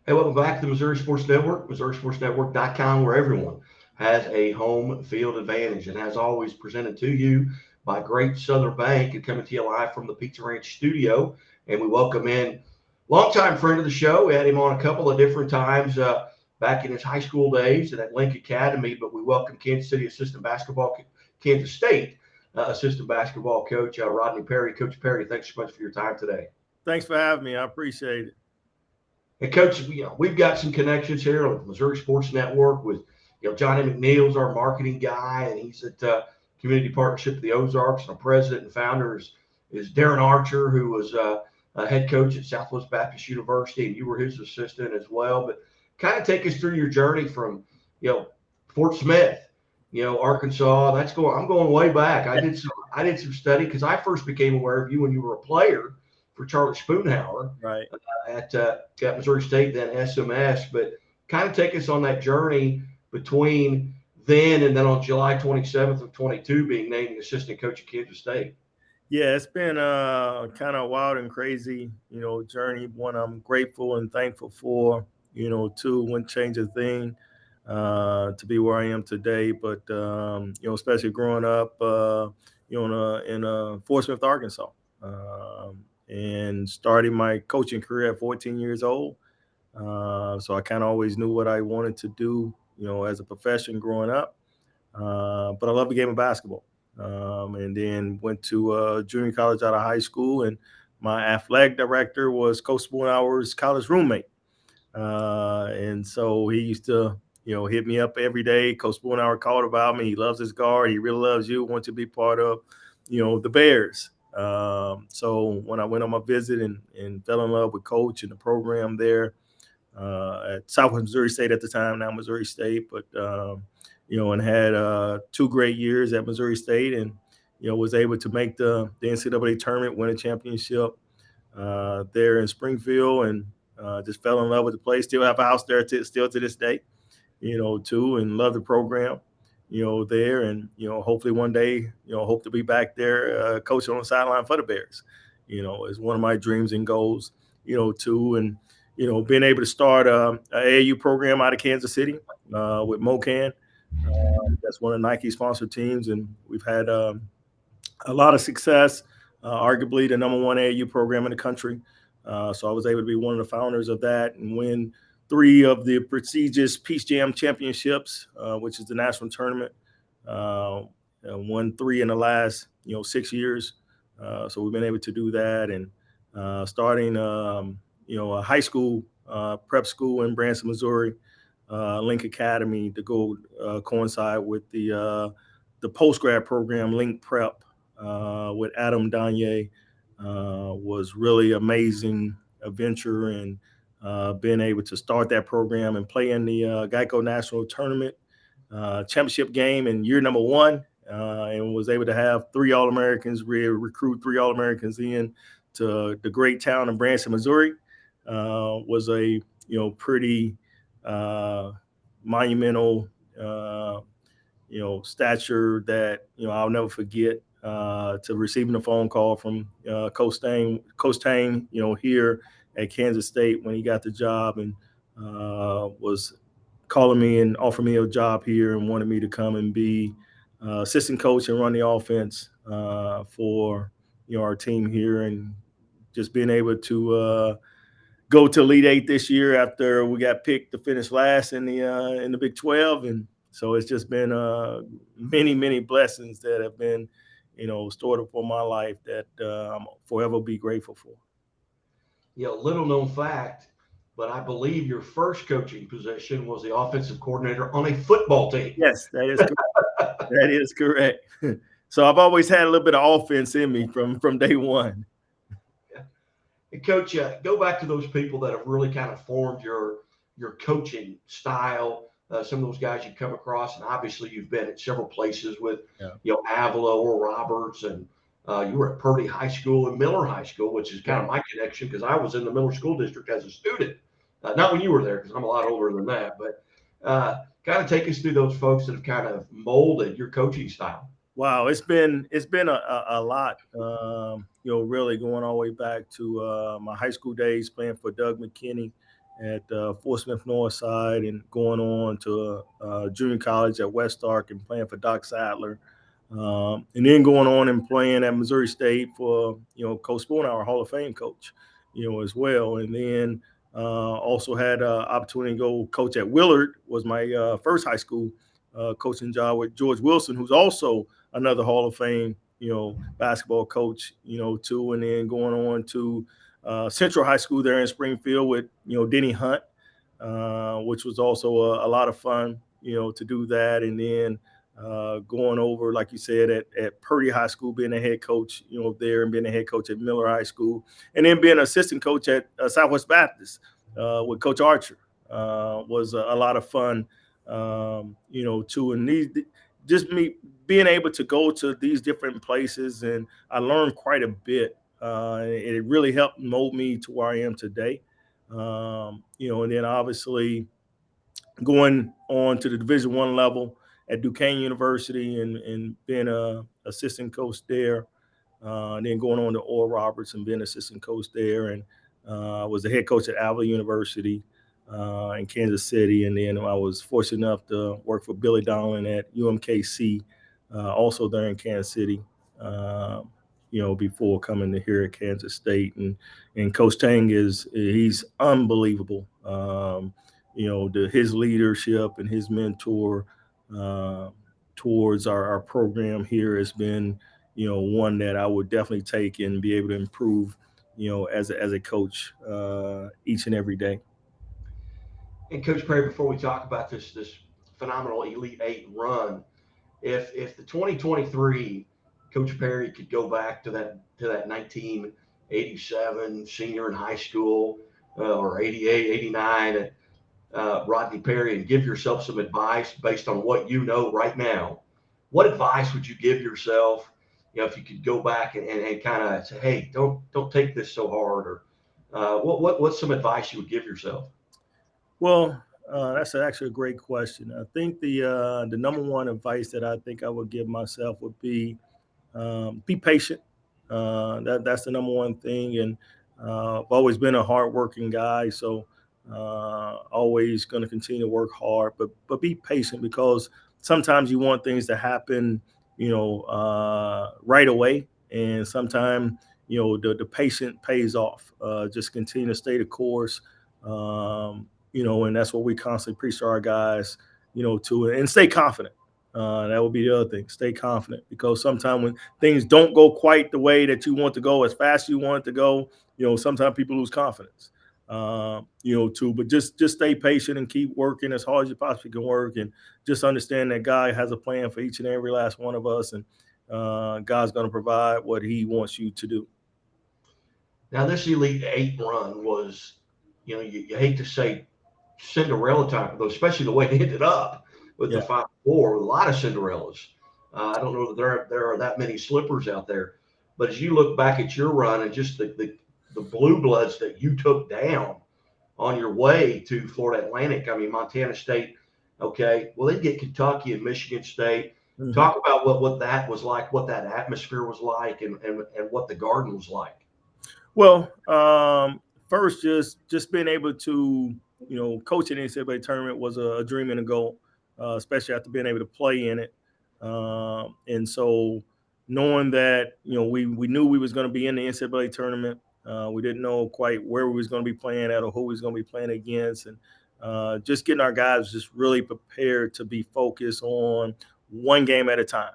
Hey, welcome back to the Missouri Sports Network, MissouriSportsNetwork.com, where everyone has a home field advantage. And as always, presented to you by Great Southern Bank and coming to you live from the Pizza Ranch studio. And we welcome in longtime friend of the show. We had him on a couple of different times back in his high school days at Link Academy, but we welcome Kansas City Kansas State assistant basketball coach Rodney Perry. Coach Perry, thanks so much for your time today. Thanks for having me. I appreciate it. And Coach, we've got some connections here with Missouri Sports Network with, Johnny McNeil's our marketing guy, and he's at Community Partnership of the Ozarks. And our president and founder is Darren Archer, who was a head coach at Southwest Baptist University, and you were his assistant as well. But kind of take us through your journey from, Fort Smith, Arkansas. I'm going way back. I did some study because I first became aware of you when you were a player for Charlie Spoonhour, right, at Missouri State, then SMS. But kind of take us on that journey between then and then on July 27th of 22 being named the assistant coach at Kansas State. Yeah, it's been kind of wild and crazy, journey. One I'm grateful and thankful for. Two, wouldn't change a thing to be where I am today. But especially growing up, in Fort Smith, Arkansas. And starting my coaching career at 14 years old. So I kind of always knew what I wanted to do, as a profession growing up. But I love the game of basketball. And then went to junior college out of high school, and my athletic director was Coach Spoonhour's college roommate. And so he used to, hit me up every day. Coach Spoonhour called about me. He loves his guard. He really loves you. Wants to be part of, the Bears. So when I went on my visit and fell in love with Coach and the program there at Southwest Missouri State at the time, now Missouri State, but and had 2 great years at Missouri State, and was able to make the NCAA tournament, win a championship there in Springfield, and just fell in love with the place. Still have a house there still to this day, too, and love the program. There, and hopefully one day, hope to be back there coaching on the sideline for the Bears. Is one of my dreams and goals. Too, and being able to start a AAU program out of Kansas City with MoCan. That's one of Nike sponsored teams, and we've had a lot of success. Arguably the number one AAU program in the country. So I was able to be one of the founders of that and win 3 of the prestigious Peach Jam championships, which is the national tournament. Won 3 in the last 6 years. So we've been able to do that, and starting a high school prep school in Branson, Missouri, Link Academy, to go coincide with the post grad program Link Prep with Adam Danye. Was really amazing adventure, and being able to start that program and play in the Geico National Tournament championship game in year number 1, and was able to have 3 All-Americans, recruit 3 All-Americans in to the great town of Branson, Missouri. Was a pretty monumental stature that I'll never forget. To receiving a phone call from Coach Tang, here at Kansas State when he got the job, and was calling me and offering me a job here and wanted me to come and be assistant coach and run the offense for our team here, and just being able to go to Elite Eight this year after we got picked to finish last in the Big 12, and so it's just been many blessings that have been stored up for my life that I'm forever be grateful for. Little known fact, but I believe your first coaching position was the offensive coordinator on a football team. Yes, that is correct. That is correct. So I've always had a little bit of offense in me from day one. Yeah. And Coach, go back to those people that have really kind of formed your coaching style. Some of those guys you come across, and obviously you've been at several places with, Avila or Roberts, and you were at Purdy High School and Miller High School, which is kind of my connection because I was in the Miller School District as a student. Not when you were there, because I'm a lot older than that, but kind of take us through those folks that have kind of molded your coaching style. Wow, it's been a lot. Really going all the way back to my high school days playing for Doug McKinney, at Fort Smith Northside and going on to junior college at West Stark and playing for Doc Sadler. And then going on and playing at Missouri State for, Coach Spoonhour, Hall of Fame coach, as well. And then also had opportunity to go coach at Willard, was my first high school coaching job with George Wilson, who's also another Hall of Fame, basketball coach, too. And then going on to Central High School there in Springfield with, Denny Hunt, which was also a lot of fun, to do that. And then going over, like you said, at Purdy High School, being a head coach, there, and being a head coach at Miller High School, and then being an assistant coach at Southwest Baptist with Coach Archer was a lot of fun, too. And these, just me being able to go to these different places, and I learned quite a bit. It really helped mold me to where I am today. And then obviously going on to the Division I level at Duquesne University and being a assistant coach there, and then going on to Oral Roberts and being assistant coach there, and was the head coach at Alva University in Kansas City, and then I was fortunate enough to work for Billy Donlin at UMKC, also there in Kansas City. Before coming to here at Kansas State, and Coach Tang he's unbelievable. His leadership and his mentor uh, towards our program here has been, one that I would definitely take and be able to improve, as a coach each and every day. And Coach Perry, before we talk about this phenomenal Elite Eight run, if the 2023 Coach Perry could go back to that 1987 senior in high school, or 88, 89, Rodney Perry, and give yourself some advice based on what you know right now, what advice would you give yourself? If you could go back and kind of say, hey, don't take this so hard, or what's some advice you would give yourself? Well, that's actually a great question. I think the number one advice that I think I would give myself would be patient. That's the number one thing, and I've always been a hardworking guy, so always going to continue to work hard, but be patient, because sometimes you want things to happen, right away, and sometimes the patient pays off. Just continue to stay the course, and that's what we constantly preach to our guys, to and stay confident. That would be the other thing. Stay confident, because sometimes when things don't go quite the way that you want to go, as fast as you want it to go, sometimes people lose confidence. Too. But just stay patient and keep working as hard as you possibly can work, and just understand that God has a plan for each and every last one of us, and God's going to provide what He wants you to do. Now, this Elite Eight run was, you hate to say Cinderella time, though, especially the way it ended up with the Yeah. Final Four, with a lot of Cinderellas. I don't know that there are that many slippers out there, but as you look back at your run and just the blue bloods that you took down on your way to Florida Atlantic, I mean Montana State. Okay, well they get Kentucky and Michigan State. Mhm. Talk about what that was like, what that atmosphere was like, and what the Garden was like. Well, first, just being able to coach in the NCAA tournament was a dream and a goal, especially after being able to play in it. And so knowing that we knew we was going to be in the NCAA tournament, we didn't know quite where we was going to be playing at or who we was going to be playing against, and just getting our guys just really prepared to be focused on one game at a time,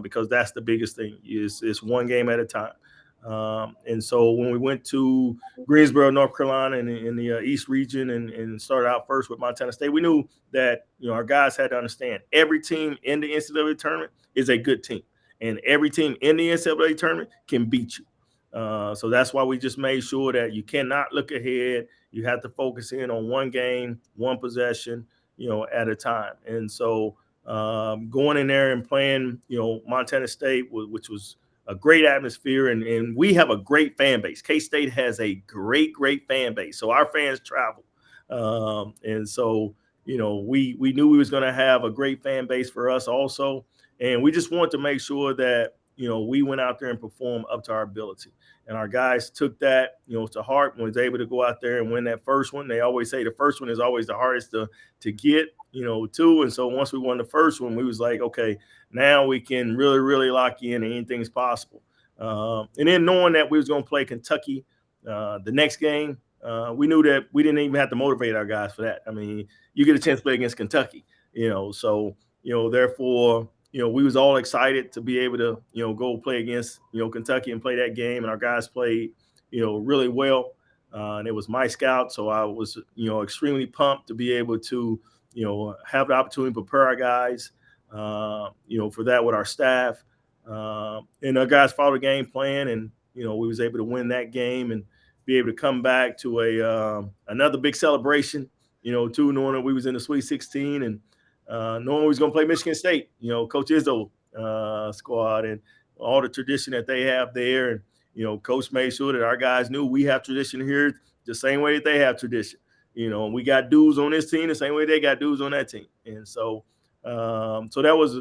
because that's the biggest thing, is it's one game at a time. And so when we went to Greensboro, North Carolina, in the East region, and started out first with Montana State, we knew that our guys had to understand every team in the NCAA tournament is a good team, and every team in the NCAA tournament can beat you. So that's why we just made sure that you cannot look ahead. You have to focus in on one game, one possession, at a time. And so going in there and playing, Montana State, which was a great atmosphere, and we have a great fan base. K-State has a great fan base, so our fans travel, and so we knew we was going to have a great fan base for us also, and we just wanted to make sure that we went out there and performed up to our ability. And our guys took that, to heart and was able to go out there and win that first one. They always say the first one is always the hardest to get, too. And so once we won the first one, we was like, okay, now we can really, really lock in and anything's possible. And then knowing that we was going to play Kentucky the next game, we knew that we didn't even have to motivate our guys for that. I mean, you get a chance to play against Kentucky, so therefore, we was all excited to be able to, go play against, Kentucky and play that game. And our guys played, really well. And it was my scout. So I was, extremely pumped to be able to, have the opportunity to prepare our guys, for that with our staff. And our guys followed the game plan, and, we was able to win that game and be able to come back to another big celebration, too, knowing that we was in the Sweet 16 and knowing we was going to play Michigan State, Coach Izzo squad, and all the tradition that they have there. And, Coach made sure that our guys knew we have tradition here the same way that they have tradition. And we got dudes on this team the same way they got dudes on that team. And so that was,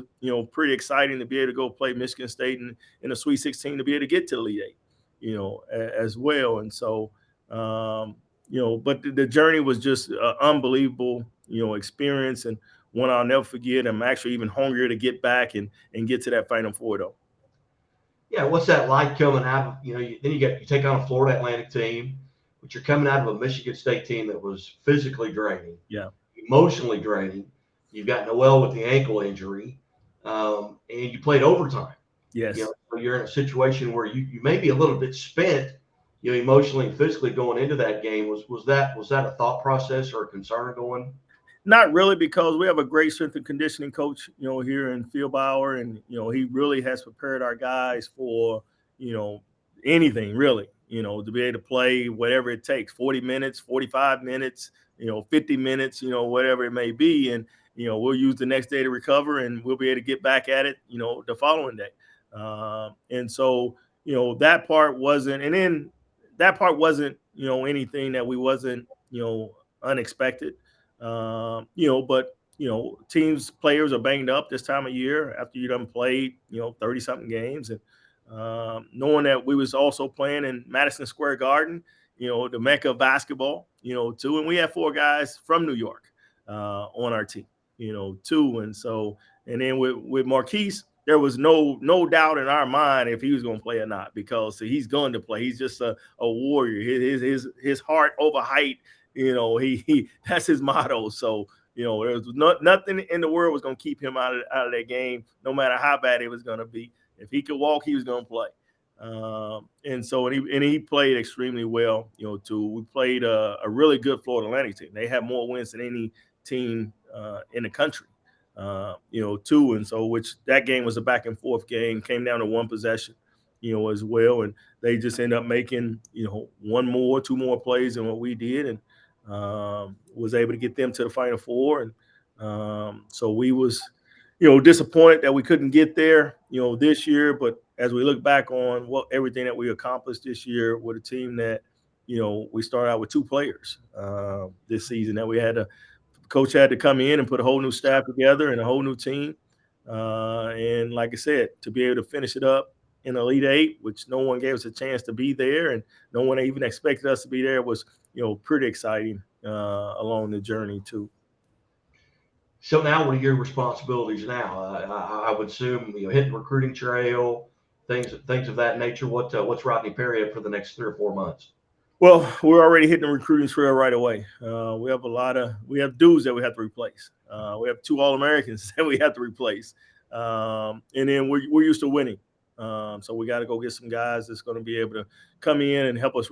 pretty exciting to be able to go play Michigan State in the Sweet 16 to be able to get to the Elite Eight, as well. And so, but the journey was just an unbelievable, experience, and one I'll never forget. I'm actually even hungrier to get back and get to that Final Four, though. Yeah, what's that like coming out of, then you take on a Florida Atlantic team, but you're coming out of a Michigan State team that was physically draining, emotionally draining. You've got Noel with the ankle injury, and you played overtime. Yes. So you're in a situation where you may be a little bit spent, emotionally and physically going into that game. Was that a thought process or a concern going? Not really, because we have a great strength and conditioning coach, here in Phil Bauer, and he really has prepared our guys for, anything really, to be able to play whatever it takes, 40 minutes, 45 minutes, 50 minutes, whatever it may be, and we'll use the next day to recover, and we'll be able to get back at it, the following day. And so, that part wasn't, and then that part wasn't, anything that we wasn't, unexpected. But teams, players are banged up this time of year after you done played, 30 something games, and knowing that we was also playing in Madison Square Garden, the mecca of basketball, too, and we had 4 guys from New York on our team, too, and so, and then with Marquise, there was no doubt in our mind if he was going to play or not, because he's going to play. He's just a warrior. His heart over height. He that's his motto. So, there's nothing in the world was going to keep him out of that game, no matter how bad it was going to be. If he could walk, he was going to play. And so, and he played extremely well, too. We played a really good Florida Atlantic team. They had more wins than any team in the country, too. And so, which that game was a back and forth game, came down to one possession, as well. And they just ended up making, 2 more plays than what we did, and was able to get them to the Final Four. And so we was, disappointed that we couldn't get there, this year. But as we look back on everything that we accomplished this year with a team that, we started out with 2 players this season, that we had to, coach had to come in and put a whole new staff together and a whole new team. And like I said, to be able to finish it up in Elite Eight, which no one gave us a chance to be there, and no one even expected us to be there, was, pretty exciting along the journey too. So now, what are your responsibilities now? I would assume, hitting the recruiting trail, things of that nature. What's Rodney Perry up for the next 3 or 4 months? Well, we're already hitting the recruiting trail right away. We have dudes that we have to replace. We have 2 All-Americans that we have to replace. And then we're used to winning. So we got to go get some guys that's going to be able to come in and help us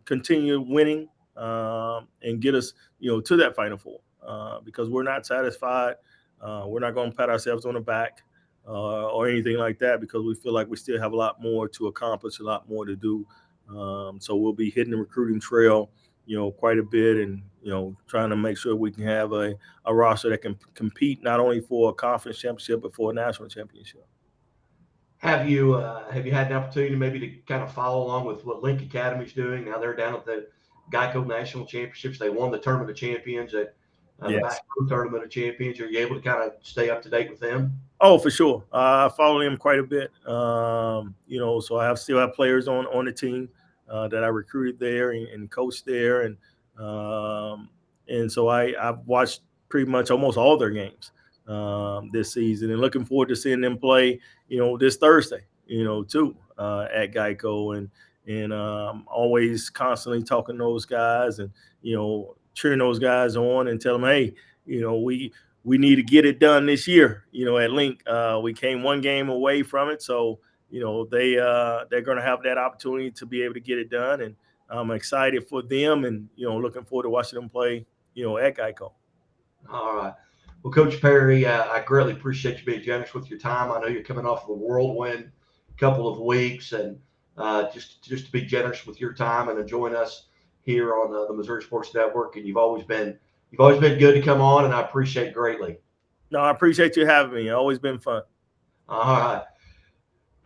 continue winning, and get us, to that Final Four, because we're not satisfied. We're not going to pat ourselves on the back or anything like that, because we feel like we still have a lot more to accomplish, a lot more to do. So we'll be hitting the recruiting trail, quite a bit, and, trying to make sure we can have a roster that can compete not only for a conference championship, but for a national championship. Have you had an opportunity maybe to kind of follow along with what Link Academy's doing? Now they're down at the Geico National Championships. They won the Tournament of Champions at the Yes. basketball tournament of champions. Are you able to kind of stay up to date with them? Oh, for sure. I follow him quite a bit. So I still have players on the team that I recruited there and coached there, and so I've watched pretty much almost all their games this season, and looking forward to seeing them play. This Thursday. Too at Geico, and always constantly talking to those guys, and cheering those guys on, and tell them, hey, we need to get it done this year. At Link, we came one game away from it, so they're going to have that opportunity to be able to get it done, and I'm excited for them, and looking forward to watching them play. At Geico. All right. Well, Coach Perry, I greatly appreciate you being generous with your time. I know you're coming off of a whirlwind couple of weeks, and just to be generous with your time and join us here on the Missouri Sports Network. And you've always been good to come on, and I appreciate it greatly. No, I appreciate you having me. It's always been fun. All right.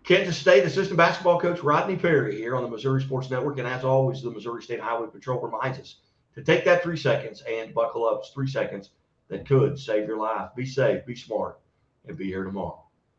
Kansas State assistant basketball coach Rodney Perry here on the Missouri Sports Network. And as always, the Missouri State Highway Patrol reminds us to take that 3 seconds and buckle up. It's 3 seconds that could save your life. Be safe, be smart, and be here tomorrow.